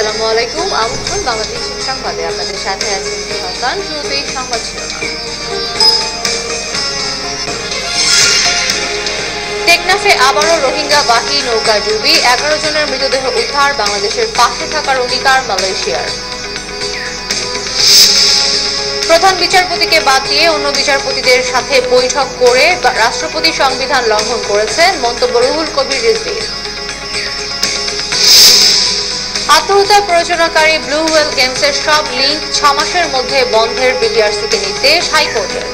আসসালামু আলাইকুম। আমন্ত্রণ বাংলাদেশ সংবাদে আপনাদের সাথে আছেন হাসান। শুরুতেই সংবাদ শিরোনাম। টেকনাফে আবারও রোহিঙ্গা বাহী নৌকা ডুবি, 11 জনের মৃতদেহ উদ্ধার, বাংলাদেশের পাশে থাকার অঙ্গীকার মালয়েশিয়ার। প্রধান বিচারপতিকে বাদ দিয়ে অন্য বিচারপতিদের সাথে বৈঠক করে রাষ্ট্রপতি সংবিধান লঙ্ঘন করেছেন, মন্তব্য রুহুল কবির রিজভীর। আত্মহত্যা প্ররোচনাকারী ব্লু ওয়েল গেমসের সব লিঙ্ক 6 মাসের মধ্যে বন্ধের বিটিআরসিকে নির্দেশ হাইকোর্টের।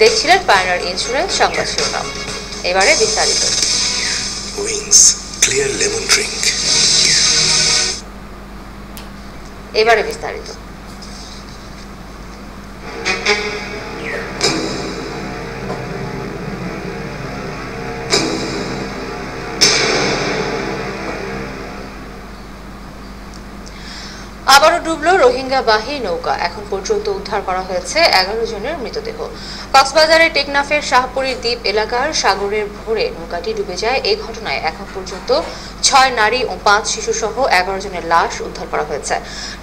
দেখছিলেন পায়নার ইন্স্যুরেন্স সংবাদ শিরোনাম। এবারে বিস্তারিত। এবারে বিস্তারিত। আবারও ডুবল রোহিঙ্গা বাহী নৌকা। এখন পর্যন্ত উদ্ধার করা হয়েছে 11 জনের মৃতদেহ। কক্সবাজারের টেকনাফের শাহপুরীর দ্বীপ এলাকার সাগরের ভোরে নৌকাটি ডুবে যায়। এই ঘটনায় এখন পর্যন্ত 6 নারী ও 5 শিশু সহ 11 জনের লাশ উদ্ধার করা হয়েছে।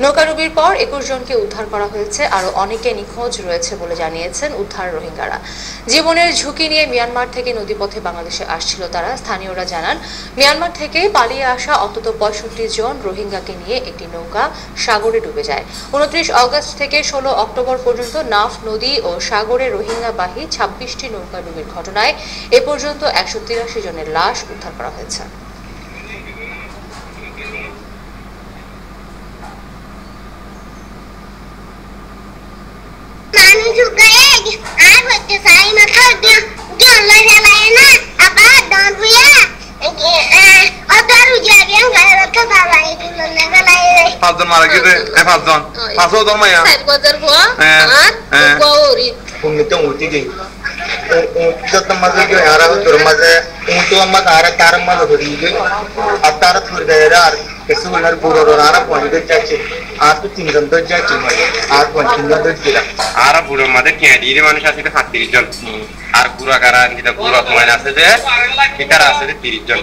নৌকা ডুবির পর 21 জনকে উদ্ধার করা হয়েছে। আরও অনেকে নিখোঁজ রয়েছে বলে জানিয়েছেন উদ্ধার রোহিঙ্গারা। জীবনের ঝুঁকি নিয়ে মিয়ানমার থেকে নদীপথে বাংলাদেশে আসছিল তারা। স্থানীয়রা জানান, মিয়ানমার থেকে পালিয়ে আসা অন্তত 65 জন রোহিঙ্গাকে নিয়ে একটি নৌকা সাগরে ডুবে যায়। 29 অগস্ট থেকে 16 অক্টোবর পর্যন্ত নাফ নদী ও সাগরে রোহিঙ্গাবাহী 26টি নৌকা ডুবির ঘটনায় এ পর্যন্ত 183 জনের লাশ উদ্ধার করা হয়েছে। পাঁচজন মারা গেছে, পাঁচজন মায়া আর বুড়োর মাঝে ক্যাডির মানুষ আছে 37 জন, আর বুড়া কারা বুড়া তোমার আছে যে আছে 30 জন।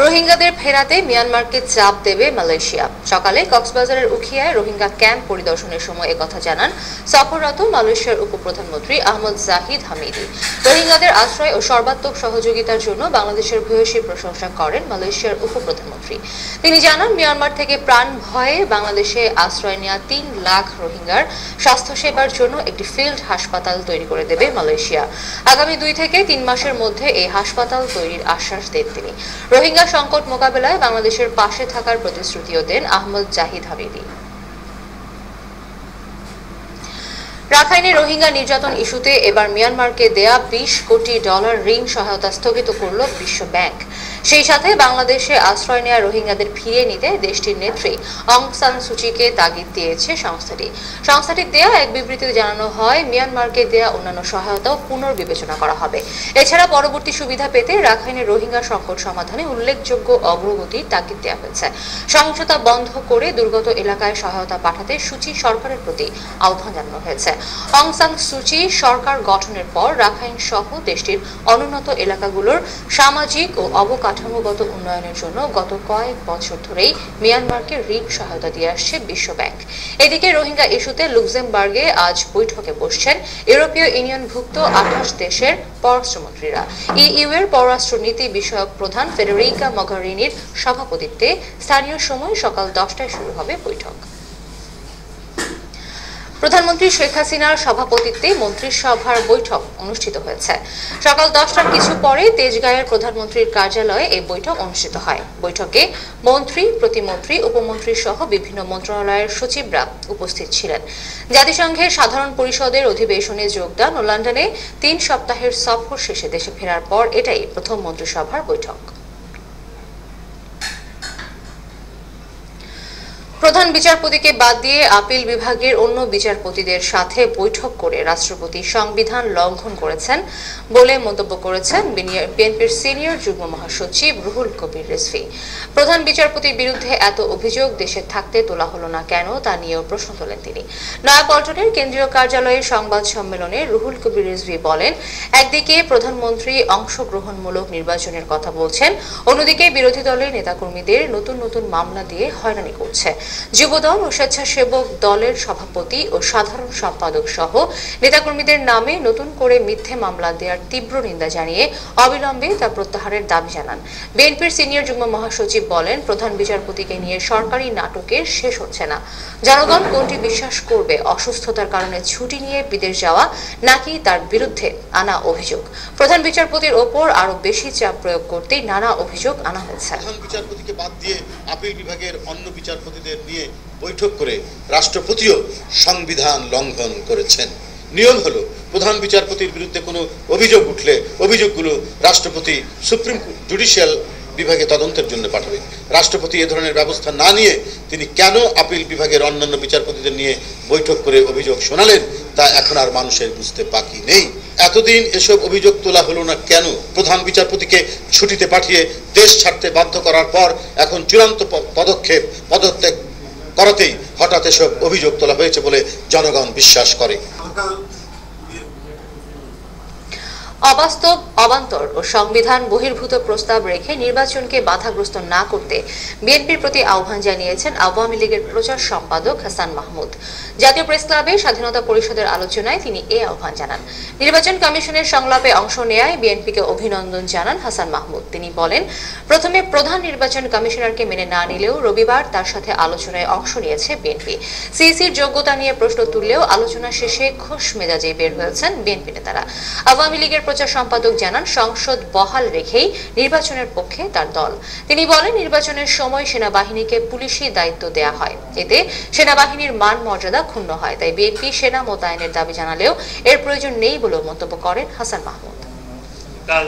রোহিঙ্গাদের ফেরাতে মিয়ানমারকে চাপ দেবে মালয়েশিয়া। সকালে কক্সবাজারের উখিয়ায় রোহিঙ্গা ক্যাম্প পরিদর্শনের সময় একথা জানান সফররত মালয়েশিয়ার উপপ্রধানমন্ত্রী আহমদ জাহিদ হামিদি। রোহিঙ্গাদের আশ্রয় ও সর্বাত্মক সহযোগিতার জন্য বাংলাদেশের ভূয়সী প্রশংসা করেন মালয়েশিয়ার উপপ্রধানমন্ত্রী। তিনি জানান, মিয়ানমার থেকে প্রাণ ভয়ে বাংলাদেশে আশ্রয় নেওয়া 3 লাখ রোহিঙ্গার স্বাস্থ্যসেবার জন্য একটি ফিল্ড হাসপাতাল তৈরি করে দেবে মালয়েশিয়া। আগামী 2 থেকে 3 মাসের মধ্যে এই হাসপাতাল তৈরির আশ্বাস দেন তিনি। রোহিঙ্গা সংকট মোকাবেলায় বাংলাদেশের পাশে থাকার প্রতিশ্রুতিও দেন আহমদ জাহিদ হামিদি। রাখাইনে রোহিঙ্গা নির্যাতন ইস্যুতে এবার মিয়ানমারকে দেয়া $20 কোটি ঋণ সহায়তা স্থগিত করল বিশ্ব ব্যাংক। সেই সাথে বাংলাদেশে আশ্রয় নেওয়া রোহিঙ্গাদের ফিরিয়ে নিতে দেশটির নেত্রী অং সান সুচিকে তাগিদ দিয়েছে সংস্থাটির দেয়া এক বিবৃতিতে জানানো হয়, মিয়ানমারকে দেয়া অন্যান্য সহায়তাও পুনর্বিবেচনা করা হবে। এছাড়া পরবর্তী সুবিধা পেতে রাখাইনে রোহিঙ্গা সংকট সমাধানে উল্লেখযোগ্য অগ্রগতির তাগিদ দেওয়া হয়েছে। সহিংসতা বন্ধ করে দুর্গত এলাকায় সহায়তা পাঠাতে সুচি সরকারের প্রতি আহ্বান জানানো হয়েছে। অং সান সুচি সরকার গঠনের পর রাখাইন সহ দেশটির অনুন্নত এলাকাগুলোর সামাজিক ও অবকাঠামোগত উন্নয়নের জন্য গত কয়েক বছর ধরেই মিয়ানমারকে ঋণ সহায়তা দিয়ে আসছে বিশ্ব ব্যাংক। এদিকে রোহিঙ্গা ইস্যুতে লুক্সেমবার্গে আজ বৈঠকে বসছেন ইউরোপীয় ইউনিয়নভুক্ত 28 দেশের পররাষ্ট্রমন্ত্রীরা। ইইউ এর পররাষ্ট্র নীতি বিষয়ক প্রধান ফেডেরিকা মগারিনির সভাপতিত্বে স্থানীয় সময় সকাল 10টায় শুরু হবে বৈঠক। প্রধানমন্ত্রী শেখ হাসিনার সভাপতিত্বে মন্ত্রিসভার বৈঠক অনুষ্ঠিত হয়েছে। সকাল 10টার কিছু পরে তেজগাঁয়ের প্রধানমন্ত্রীর কার্যালয়ে এই বৈঠক অনুষ্ঠিত হয়। বৈঠকে মন্ত্রী, প্রতিমন্ত্রী, উপমন্ত্রী সহ বিভিন্ন মন্ত্রণালয়ের সচিবরা উপস্থিত ছিলেন। জাতিসংঘের সাধারণ পরিষদের অধিবেশনে যোগদান ও লন্ডনে 3 সপ্তাহের সফর শেষে দেশে ফেরার পর এটাই প্রথম মন্ত্রিসভার বৈঠক। প্রধান বিচারপতিকে বাদ দিয়ে আপিল বিভাগের অন্য বিচারপতিদের সাথে বৈঠক করে রাষ্ট্রপতি সংবিধান লঙ্ঘন করেছেন বলে মন্তব্য করেছেন বিএনপির সিনিয়র যুগ্ম মহাসচিব রুহুল কবির রিজভী। প্রধান বিচারপতির বিরুদ্ধে এত অভিযোগ দেশে থাকতে তোলা হলো না কেন তা নিয়েও প্রশ্ন তোলেন তিনি। নয়াপল্টনের কেন্দ্রীয় কার্যালয়ে সংবাদ সম্মেলনে রুহুল কবির রিজভী বলেন, একদিকে প্রধানমন্ত্রী অংশগ্রহণমূলক নির্বাচনের কথা বলছেন, অন্যদিকে বিরোধী দলের নেতাকর্মীদের নতুন নতুন মামলা দিয়ে হয়রানি করছে। যুবদল ও স্বেচ্ছাসেবক দলের সভাপতি ও সাধারণ সম্পাদক সহ নেতাকর্মীদের নামে নতুন করে মিথ্যে মামলা দেওয়ার তীব্র নিন্দা জানিয়ে অবিলম্বে তা প্রত্যাহারের দাবি জানান। বিএনপির সিনিয়র যুগ্ম মহাসচিব বলেন, প্রধান বিচারপতিকে নিয়ে সরকারি নাটকের শেষ হচ্ছে না। জনগণ কোনটি বিশ্বাস করবে, অসুস্থতার কারণে ছুটি নিয়ে বিদেশ যাওয়া নাকি তার বিরুদ্ধে আনা অভিযোগ? প্রধান বিচারপতির ওপর আরো বেশি চাপ প্রয়োগ করতেই নানা অভিযোগ আনা হয়েছে। প্রধান বিচারপতিকে বাদ দিয়ে আপিল বিভাগের অন্য বিচারপতিদের নিয়ে বৈঠক করে রাষ্ট্রপতিও সংবিধান লঙ্ঘন করেছেন। নিয়ম হলো, প্রধান বিচারপতির বিরুদ্ধে কোনো অভিযোগ উঠলে অভিযোগগুলো রাষ্ট্রপতি সুপ্রিম জুডিশিয়াল বিভাগে তদন্তের জন্য পাঠাবেন। রাষ্ট্রপতি এ ধরনের ব্যবস্থা না নিয়ে তিনি কেন আপিল বিভাগের অন্যান্য বিচারপতিদের নিয়ে বৈঠক করে অভিযোগ শোনালেন তা এখন আর মানুষের বুঝতে বাকি নেই। এতদিন এসব অভিযোগ তোলা হলো না কেন? প্রধান বিচারপতিকে ছুটিতে পাঠিয়ে দেশ ছাড়তে বাধ্য করার পর এখন চূড়ান্ত পদত্যাগ করাতেই হঠাৎ এসব অভিযোগ তোলা হয়েছে বলে জনগণ বিশ্বাস করে। অবাস্তব, অবান্তর ও সংবিধান বহির্ভূত প্রস্তাব রেখে নির্বাচনকে বাধাগ্রস্ত না করতে বিএনপির প্রতি আহ্বান জানিয়েছেন আওয়ামী লীগের প্রচার সম্পাদক হাসান মাহমুদ। জাতীয় প্রেস ক্লাবে স্বাধীনতা পরিষদের আলোচনায় তিনি এই আহ্বান জানান। নির্বাচন কমিশনের সংলাপে অংশ নেয়ায় বিএনপিকে অভিনন্দন জানান হাসান মাহমুদ। তিনি বলেন, প্রথমে প্রধান নির্বাচন কমিশনারকে মেনে না নিলেও রবিবার তার সাথে আলোচনায় অংশ নিয়েছে বিএনপি। সিইসির যোগ্যতা নিয়ে প্রশ্ন তুললেও আলোচনা শেষে খোশ মেজাজে বের হয়েছেন বিএনপি নেতারা। আওয়ামী লীগের প্রচার সম্পাদক জানান, সংসদ বহাল রেখেই নির্বাচনের পক্ষে তার দল। তিনি বলেন, নির্বাচনের সময় সেনাবাহিনীকে পুলিশি দায়িত্ব দেয়া হয়, এতে সেনাবাহিনীর মান মর্যাদা ক্ষুণ্ণ হয়। তাই বিএনপি সেনা মোতায়েনের দাবি জানালেও এর প্রয়োজন নেই বলেও মন্তব্য করেন হাসান মাহমুদ। কাল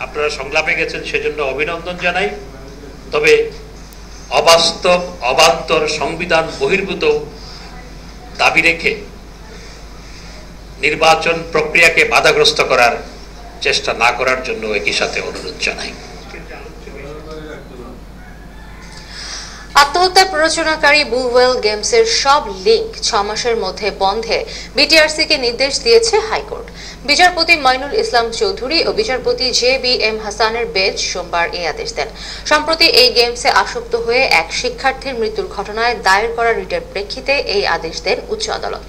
আপনারা সংলাপে গেছেন, সেজন্য অভিনন্দন জানাই। তবে অবাস্তব, অবান্তর, সংবিধান বহির্ভূত দাবি রেখে নির্বাচন প্রক্রিয়াকে বাধাগ্রস্ত করার চেষ্টা না করার জন্য একই সাথে অনুরোধ জানাই। আত্মহত্যার প্ররোচনাকারী বুলওয়েল গেমসের সব লিঙ্ক 6 মাসের মধ্যে বন্ধে বিটিআরসিকে নির্দেশ দিয়েছে হাইকোর্ট। বিচারপতি মাইনুল ইসলাম চৌধুরী ও বিচারপতি JBM হাসানের বেঞ্চ সোমবার এই আদেশ দেন। সম্প্রতি এই গেমসে আসক্ত হয়ে এক শিক্ষার্থীর মৃত্যুর ঘটনায় দায়ের করা রিটের প্রেক্ষিতে এই আদেশ দেন উচ্চ আদালত।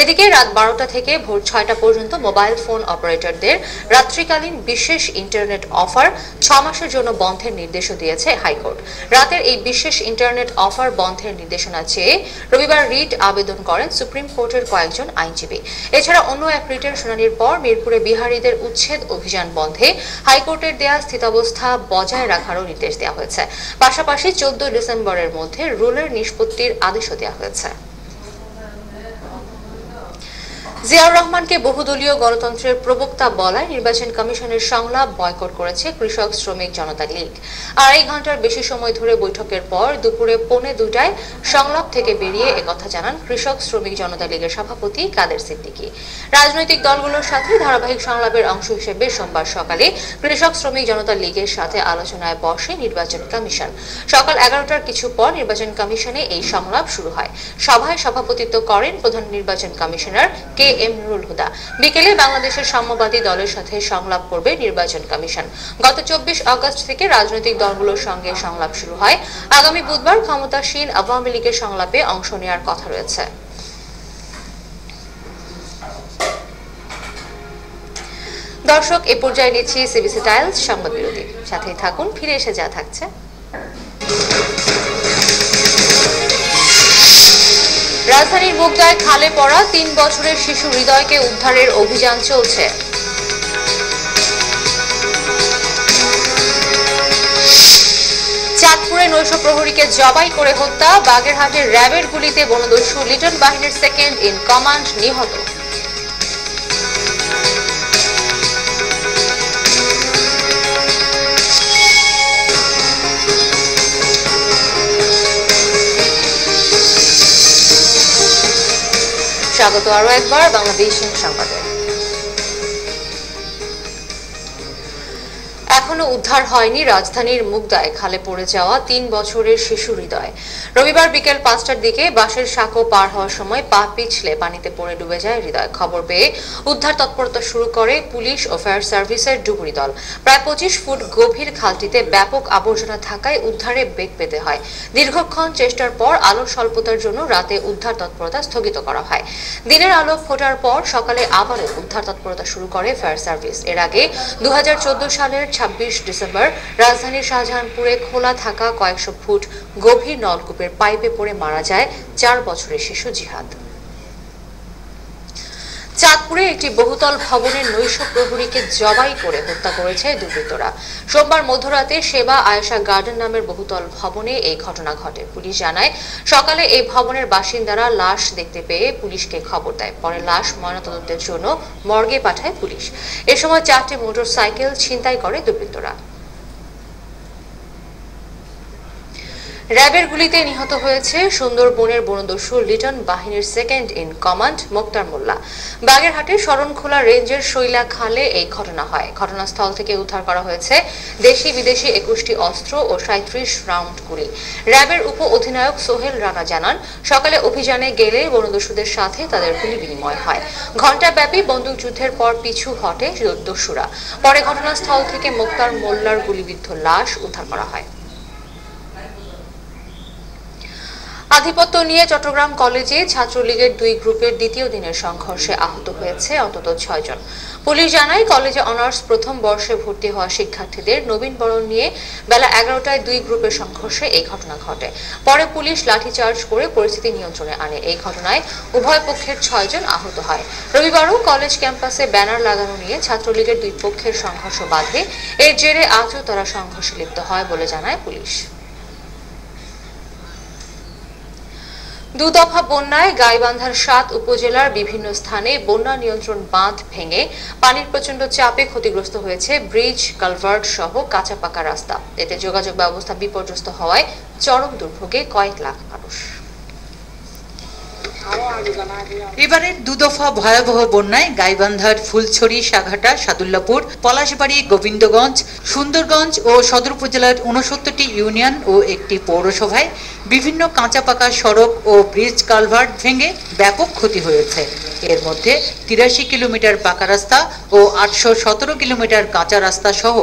এদিকে রাত 12টা থেকে ভোর 6টা পর্যন্ত মোবাইল ফোন অপারেটরদের রাত্রিকালীন বিশেষ ইন্টারনেট অফার 6 মাসের জন্য বন্ধের নির্দেশও দিয়েছে হাইকোর্ট। রাতের এই বিশেষ ইন্টারনেট অফার বন্ধের নির্দেশনা চেয়ে রবিবার রিট আবেদন করেন সুপ্রিম কোর্টের কয়েকজন আইনজীবী। এছাড়া অন্য এক রিটের শুনানির পর মিরপুরে বিহারীদের উচ্ছেদ অভিযান বন্ধে হাইকোর্টের দেয়া স্থিতাবস্থা বজায় রাখারও নির্দেশ দেওয়া হয়েছে। পাশাপাশি 14 ডিসেম্বরের মধ্যে রুলের নিষ্পত্তির আদেশও দেওয়া হয়েছে। জিয়াউর রহমানকে বহুদলীয় গণতন্ত্রের প্রবক্তা বলায় নির্বাচন কমিশনের সংলাপ বয়কট করেছে কৃষক শ্রমিক জনতা লীগ। 2.5 ঘন্টার বেশি সময় ধরে বৈঠকের পর দুপুরে 1:45 সংলাপ থেকে বেরিয়ে একথা জানান কৃষক শ্রমিক জনতা লীগের সভাপতি কাদের সিদ্দিকী। রাজনৈতিক দলগুলোর সাথে ধারাবাহিক সংলাপের অংশ হিসেবে সোমবার সকালে কৃষক শ্রমিক জনতা লীগের সাথে আলোচনায় বসে নির্বাচন কমিশন। সকাল 11টার কিছু পর নির্বাচন কমিশনে এই সংলাপ শুরু হয়। সভায় সভাপতিত্ব করেন প্রধান নির্বাচন কমিশনার KM নুরুল হুদা। বিকেলে বাংলাদেশের সাম্যবাদী দলের সাথে সংলাপ করবে নির্বাচন কমিশন। গত 24 আগস্ট থেকে রাজনৈতিক দলগুলোর সঙ্গে সংলাপ শুরু হয়। আগামী বুধবার ক্ষমতাসীন আওয়ামী লীগের সংলাপে অংশ নেওয়ার কথা রয়েছে। দর্শক, এ পর্যায়ে নিচ্ছি সিবিসি টাইলস সংবাদ বিরতি। সাথেই থাকুন, ফিরে এসে যা থাকছে। রাজধানীর মুগদায় খালে পড়া 3 বছরের শিশু হৃদয়কে উদ্ধারের অভিযান চলছে। চাঁদপুরে নৈশ প্রহরীকে জবাই করে হত্যা। বাগেরহাটের র্যাবের গুলিতে বনদস্যু লিটন বাহিনীর সেকেন্ড ইন কমান্ড নিহত। স্বাগত আরো একবার বাংলাদেশ সংবাদে। এখনো উদ্ধার হয়নি রাজধানীর মুগদায় খালে পড়ে যাওয়া ৩ বছরের শিশু হৃদয়। রবিবার বিকেল ৫টার দিকে বাঁশের সাঁকো পার হওয়ার সময় পা পিছলে পানিতে পড়ে ডুবে যায় হৃদয়। খবর পেয়ে উদ্ধার তৎপরতা শুরু করে পুলিশ ও ফায়ার সার্ভিসের ডুবুরি দল। প্রায় ২৫ ফুট গভীর খালটিতে ব্যাপক আবর্জনা থাকায় উদ্ধারে বেগ পেতে হয়। দীর্ঘক্ষণ চেষ্টার পর আলোর স্বল্পতার জন্য রাতে উদ্ধার তৎপরতা স্থগিত করা হয়। দিনের আলো ফোটার পর সকালে আবারও উদ্ধার তৎপরতা শুরু করে ফায়ার সার্ভিস। এর আগে ২০১৪ সালের ২৬ ডিসেম্বর রাজধানীর শাহজাহানপুরে খোলা থাকা কয়েকশো ফুট গভীর নলকূপের পাইপে পড়ে মারা যায় ৪ বছরের শিশু জিহাদ। চাঁদপুরে একটি বহুতল ভবনের নৈশ প্রহরীকে জবাই করে হত্যা করেছে দুর্বৃত্তরা। সোমবার মধ্যরাতে সেবা আয়েশা গার্ডেন নামের বহুতল ভবনে এই ঘটনা ঘটে। পুলিশ জানায় সকালে এই ভবনের বাসিন্দারা লাশ দেখতে পেয়ে পুলিশকে খবর দেয়। পরে লাশ ময়নাতদন্তের জন্য মর্গে পাঠায় পুলিশ। এ সময় ৪টি মোটরসাইকেল ছিনতাই করে দুর্বৃত্তরা। র্যাবের গুলিতে নিহত হয়েছে সুন্দরবনের বনদস্যু লিটন বাহিনীর সেকেন্ড ইন কমান্ড মোক্তার মোল্লা। বাগেরহাটের শরণখোলা রেঞ্জের শৈলা খালে এই ঘটনা হয়। ঘটনাস্থল থেকে উদ্ধার করা হয়েছে দেশি বিদেশি ২১টি অস্ত্র ও ৩৭ রাউন্ড গুলি। র্যাবের উপ অধিনায়ক সোহেল রানা জানান, সকালে অভিযানে গেলে বনদস্যুদের সাথে তাদের গুলি বিনিময় হয়। ঘণ্টাব্যাপী বন্দুকযুদ্ধের পর পিছু হটে দস্যুরা। পরে ঘটনাস্থল থেকে মোক্তার মোল্লার গুলিবিদ্ধ লাশ উদ্ধার করা হয়। আধিপত্য নিয়ে চট্টগ্রাম কলেজে ছাত্রলীগের ২ গ্রুপের দ্বিতীয় দিনের সংঘর্ষে আহত হয়েছে অন্তত ৬ জন। পুলিশ জানায়, কলেজে অনার্স প্রথম বর্ষে ভর্তি হওয়া শিক্ষার্থীদের নবীনবরণ নিয়ে বেলা ১১টায় ২ গ্রুপের সংঘর্ষে এই ঘটনা ঘটে। পরে পুলিশ লাঠিচার্জ করে পরিস্থিতি নিয়ন্ত্রণে আনে। এই ঘটনায় উভয় পক্ষের ৬ জন আহত হয়। রবিবারও কলেজ ক্যাম্পাসে ব্যানার লাগানো নিয়ে ছাত্রলীগের ২ পক্ষের সংঘর্ষ বাধে। এর জেরে আজও তারা সংঘর্ষে লিপ্ত হয় বলে জানায় পুলিশ। ২ দফা বন্যায় গাইবান্ধার ৭ উপজেলার বিভিন্ন স্থানে বন্যা নিয়ন্ত্রণ বাঁধ ভেঙে পানির প্রচণ্ড চাপে ক্ষতিগ্রস্ত হয়েছে ব্রিজ, কালভার্ট সহ কাঁচা পাকা রাস্তা। এতে যোগাযোগ ব্যবস্থা বিপর্যস্ত হওয়ায় চরম দুর্ভোগে কয়েক লাখ মানুষ। এবারের ২ দফা ভয়াবহ বন্যায় গাইবান্ধার ফুলছড়ি, সাঘাটা, সাদুল্লাপুর, পলাশবাড়ি, গোবিন্দগঞ্জ, সুন্দরগঞ্জ ও সদর উপজেলার ৬৯টি ইউনিয়ন ও একটি পৌরসভায় বিভিন্ন কাঁচা পাকা সড়ক ও ব্রিজ, কালভার্ট ভেঙে ব্যাপক ক্ষতি হয়েছে। এর মধ্যে ৮৩ কিলোমিটার পাকা রাস্তা ও ৮১৭ কিলোমিটার কাঁচা রাস্তা সহ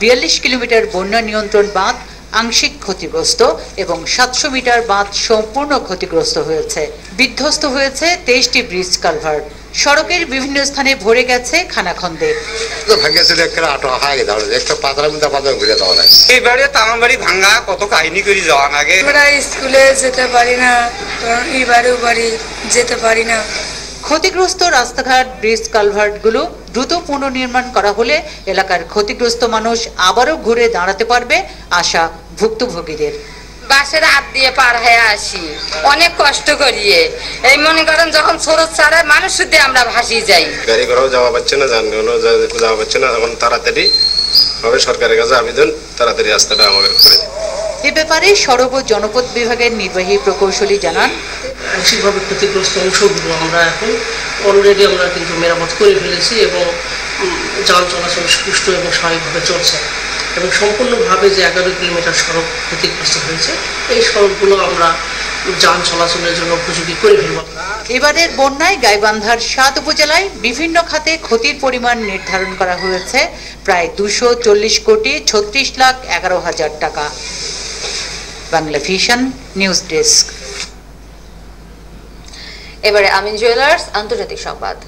৪২ কিলোমিটার বন্যা নিয়ন্ত্রণ বাঁধ আংশিক ক্ষতিগ্রস্ত এবং ৭০০ মিটার বাঁধ সম্পূর্ণ ক্ষতিগ্রস্ত হয়েছে। বিধ্বস্ত হয়েছে ২৩টি ব্রিজ, কালভার্ট। সড়কের বিভিন্ন স্থানে ভরে গেছে খানাখন্দে। ভাঙা কত কাহিনী করে যাওয়া আগে আমরা স্কুলে যেতে পারি না, এবারেও বাড়ি যেতে পারি না। ক্ষতিগ্রস্ত রাস্তাঘাট, ব্রিজ, কালভার্টগুলো দ্রুত পুনর্নির্মাণ করা হলে এলাকার ক্ষতিগ্রস্ত মানুষ আবারও ঘুরে দাঁড়াতে পারবে আশা ভুক্তভোগীদের। বাসের হাত দিয়ে পার হয়ে আসি, অনেক কষ্ট করিয়ে। এই মনে করেন যখন স্রোত ছাড়ে মানুষ শুদ্ধে আমরা ভাসিয়ে যাই। গাড়ি ঘোড়াও যাওয়া পাচ্ছে না, যানবাহনও যাওয়া পাচ্ছে না। এখন তাড়াতাড়ি হবে সরকারের কাছে আবেদন, তাড়াতাড়ি রাস্তাটা আমাদের করে। এ ব্যাপারে সড়ক ও জনপথ বিভাগের নির্বাহী প্রকৌশলী জানান, আংশিকভাবে ক্ষতিগ্রস্ত অংশগুলো আমরা এখন অলরেডি কিন্তু মেরামত করে ফেলেছি এবং যান চলাচল সুষ্ঠু এবং স্বাভাবিকভাবে চলছে। এবং সম্পূর্ণভাবে যে ১১ কিলোমিটার সড়ক ক্ষতিগ্রস্ত হয়েছে, এই সড়কগুলো আমরা যান চলাচলের জন্য উপযোগী করে ফেলব। এবারের বন্যায় গাইবান্ধার ৭ উপজেলায় বিভিন্ন খাতে ক্ষতির পরিমাণ নির্ধারণ করা হয়েছে প্রায় ২৪০ কোটি ৩৬ লাখ ১১ হাজার টাকা। Bangla vision news desk. এবারে আমিন জুয়েলার্স আন্তর্জাতিক সংবাদ।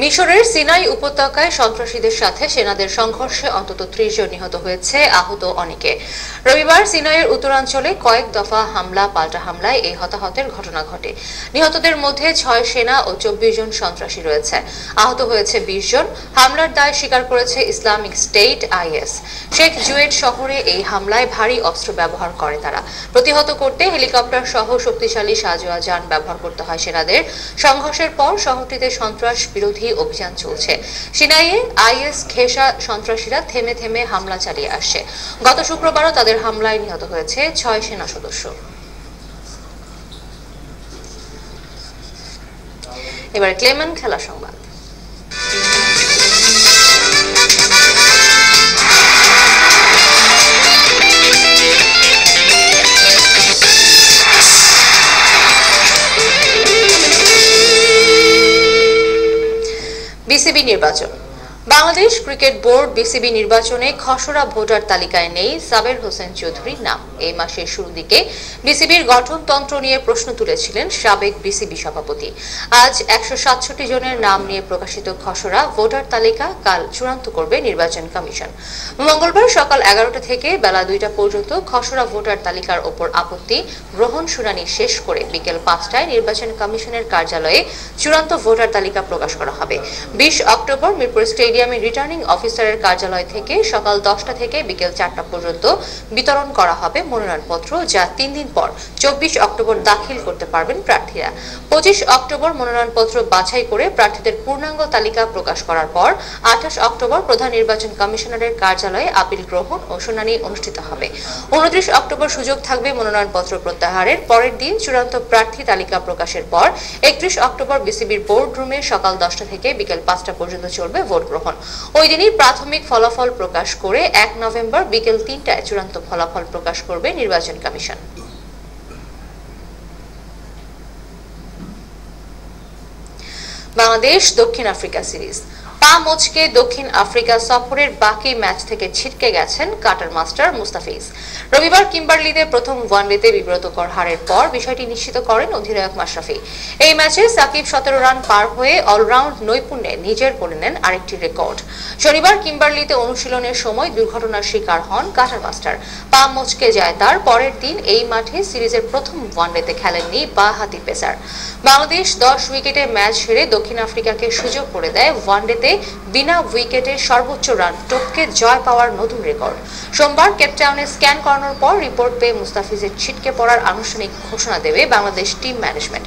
মিশরের সিনাই উপত্যকায় সন্ত্রাসীদের সাথে সেনাদের সংঘর্ষে অন্তত ৩০ জন নিহত হয়েছে, আহত অনেকে। রবিবার সিনাইয়ের উত্তরাঞ্চলে কয়েক দফা হামলা পাল্টা হামলায় এই হতাহতের ঘটনা ঘটে। নিহতদের মধ্যে ৬ সেনা ও ২৪ জন সন্ত্রাসী রয়েছে। আহত হয়েছে ২০ জন। হামলার দায় স্বীকার করেছে ইসলামিক স্টেট IS। শেখ জুয়েড শহরে এই হামলায় ভারী অস্ত্র ব্যবহার করে তারা। প্রতিহত করতে হেলিকপ্টার সহ শক্তিশালী সাঁজোয়া যান ব্যবহার করতে হয় সেনাদের। সংঘর্ষের পর শহরটিতে সন্ত্রাস বিরোধী অভিযান চলছে। সিনাইয়ে আইএস খেসা সন্ত্রাসীরা থেমে থেমে হামলা চালিয়ে আসছে। গত শুক্রবারও তাদের হামলায় নিহত হয়েছে 6 সেনা সদস্য। এবারে ক্লেমেন খেলা সংবাদ। বিসিবি নির্বাচন। বাংলাদেশ ক্রিকেট বোর্ড বিসিবি নির্বাচনে খসড়া ভোটার তালিকায় নেই সাবের হোসেন চৌধুরীর নাম। এই মাসের শুরুর দিকে বিসিবির গঠনতন্ত্র নিয়ে প্রশ্ন তুলেছিলেন সাবেক বিসিবি সভাপতি। আজ 167 জনের নাম নিয়ে প্রকাশিত খসড়া ভোটার তালিকা কাল চূড়ান্ত করবে নির্বাচন কমিশন। মঙ্গলবার সকাল 11টা থেকে বেলা 2টা পর্যন্ত খসড়া ভোটার তালিকার ওপর আপত্তি গ্রহণ শুনানি শেষ করে বিকেল 5টায় নির্বাচন কমিশনের কার্যালয়ে চূড়ান্ত ভোটার তালিকা প্রকাশ করা হবে। 20 অক্টোবর মিরপুর স্টেডিয়ামে রিটার্নিং অফিসারের কার্যালয় থেকে সকাল 10টা থেকে বিকেল 4টা পর্যন্ত বিতরণ করা হবে মনোনয়নপত্র, যা 3 দিন পর 24 অক্টোবর দাখিল করতে পারবেন প্রার্থীরা। 25 অক্টোবর মনোনয়নপত্র বাছাই করে প্রার্থীদের পূর্ণাঙ্গ তালিকা প্রকাশ করার পর 28 অক্টোবর প্রধান নির্বাচন কমিশনারের কার্যালয়ে আপিল গ্রহণ ও শুনানি অনুষ্ঠিত হবে। 29 অক্টোবর সুযোগ থাকবে মনোনয়নপত্র প্রত্যাহারের। পরের দিন চূড়ান্ত প্রার্থী তালিকা প্রকাশের পর 31 অক্টোবর বিসিবির বোর্ড রুমে সকাল 10টা থেকে বিকেল 5টা পর্যন্ত চলবে ভোট গ্রহণ। ওই দিনই প্রাথমিক ফলাফল প্রকাশ করে 1 নভেম্বর বিকেল 3টায় চূড়ান্ত ফলাফল প্রকাশ করবে নির্বাচন কমিশন। বাংলাদেশ দক্ষিণ আফ্রিকা সিরিজ। পা মচকে দক্ষিণ আফ্রিকা সফরের বাকি ম্যাচ থেকে ছিটকে গেছেন কাটার মাস্টার মুস্তাফিজ। রবিবার কিম্বারলিতে প্রথম ওয়ানডেতে বিব্রতকর হারের পর বিষয়টি নিশ্চিত করেন অধিনায়ক মাশরাফি। এই ম্যাচে সাকিব 17 রান পার হয়ে অলরাউন্ড নৈপুণ্যে নিজের করে নেন আরেকটি রেকর্ড। শনিবার কিম্বারলিতে অনুশীলনের সময় দুর্ঘটনার শিকার হন কাটার মাস্টার। পা মচকে যায় তার। পরের দিন এই মাঠে সিরিজের প্রথম ওয়ানডেতে খেলেননি বাঁ-হাতি পেসার। বাংলাদেশ 10 উইকেটে ম্যাচ হেরে দক্ষিণ আফ্রিকাকে সুযোগ করে দেয় ওয়ানডেতে বিনা উইকেটে সর্বোচ্চ রান টপকে জয় পাওয়ার নতুন রেকর্ড। সোমবার কেপটাউনে স্ক্যান করানোর পর রিপোর্ট পেয়ে মুস্তাফিজের ছিটকে পড়ার আনুষ্ঠানিক ঘোষণা দেবে বাংলাদেশ টিম ম্যানেজমেন্ট।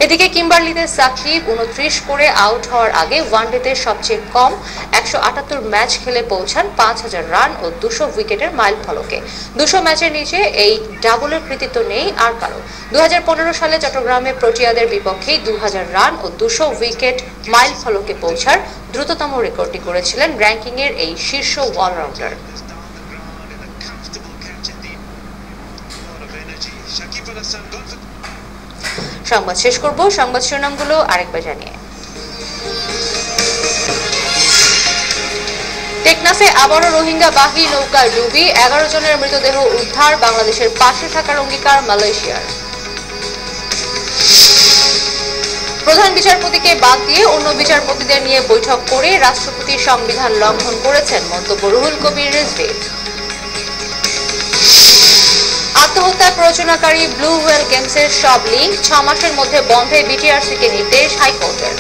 এদিকে কিম্বারলিতে সাকিব 29 করে আউট হওয়ার আগে ওয়ানডেতে সবচেয়ে কম 178 ম্যাচ খেলে পৌঁছান 5000 রান ও 200 উইকেটের মাইল ফলকে। 200 ম্যাচের নিচে এই ডাবলের কৃতিত্ব নেই আর কারো। 2015 সালে চট্টগ্রামে প্রোটিয়াদের বিপক্ষে 2000 রান ও 200 উইকেট মাইল ফলকে পৌঁছার দ্রুততম রেকর্ডটি করেছিলেন র্যাঙ্কিংয়ের এই শীর্ষ অলরাউন্ডার। সংবাদ শেষ করব সংবাদ শিরোনামগুলো আরেকবার জানিয়ে। টেকনাফে আবারও রোহিঙ্গা বাহী নৌকা ডুবি, 11 জনের মৃতদেহ উদ্ধার, বাংলাদেশের পাশে থাকার অঙ্গীকার মালয়েশিয়ার। প্রধান বিচারপতিকে বাদ দিয়ে অন্য বিচারপতিদের নিয়ে বৈঠক করে রাষ্ট্রপতি সংবিধান লঙ্ঘন করেছেন, মন্তব্য রুহুল কবির রিজভীর। আত্মহত্যার প্ররোচনাকারী ব্লু হোয়েল গেমসের সব লিঙ্ক 6 মাসের মধ্যে বন্ধে বিটিআরসিকে নির্দেশ হাইকোর্টের।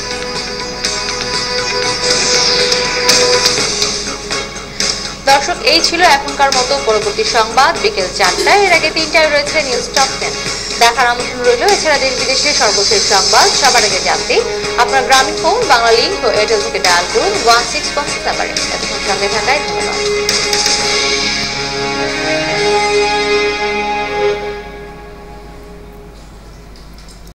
দর্শক, এই ছিল এখনকার মতো। পরবর্তী সংবাদ বিকেল 4টায়, এর আগে 3টায় রয়েছে নিউজ টপ 10 দেখার আমন্ত্রণ রইল। এছাড়া দেশ বিদেশের সর্বশেষ সংবাদ সবার আগে জানতে আপনার গ্রামীণ ফোন, বাংলা লিংক ও এয়ারটেল থেকে ডায়াল করুন 1616 নাম্বারে। এতক্ষণ সঙ্গে থাকায় ধন্যবাদ।